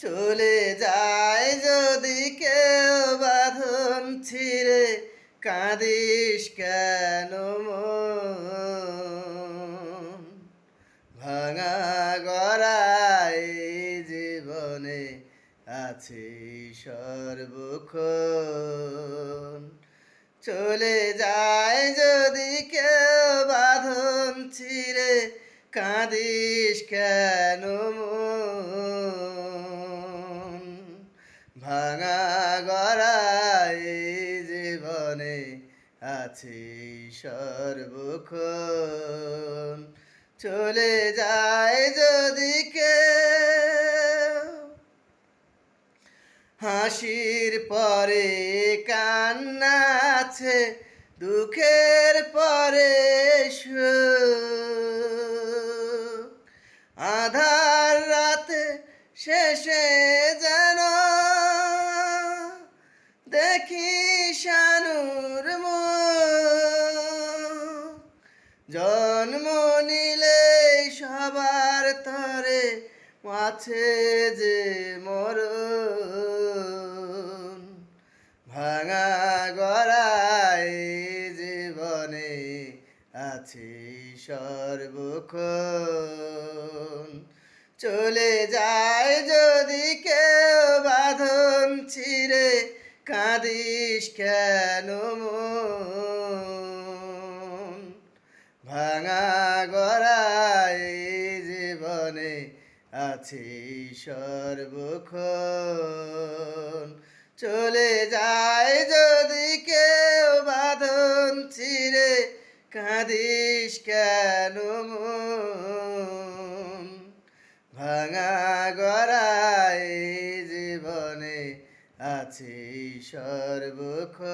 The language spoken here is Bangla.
চলে যায় যদি কেউ বাঁধন ছিঁড়ে, কাঁদিস কেন মন? ভাঙা গড়াই জীবনে আছে সর্বক্ষণ। চলে যায় যদি কেউ বাঁধন ছিঁড়ে, কাঁদিস কেন মন? ভাঙা গড়াই জীবনে আছে সর্বক্ষণ। চলে যায় যদি কেউ, হাসির পরে কান্না আছে, দুঃখের পরে সুখ। আধার রাতে শেষে যেন দেখি শানুর মুখ। জন্ম নিলে সবার তরে আছে যে মরণ। ভাঙা গড়াই জীবনে আছে সর্বক্ষণ। চলে যায় যদি কেউ বাঁধন ছিঁড়ে, কাঁদিস কেন মন? ভাঙা গড়াই জীবনে আছে সর্বক্ষণ। চলে যায় যদি কেউ বাঁধন ছিঁড়ে, কাঁদিস কেন মন? ভাঙা গড়াই জীবনে আছে সর্বক্ষণ।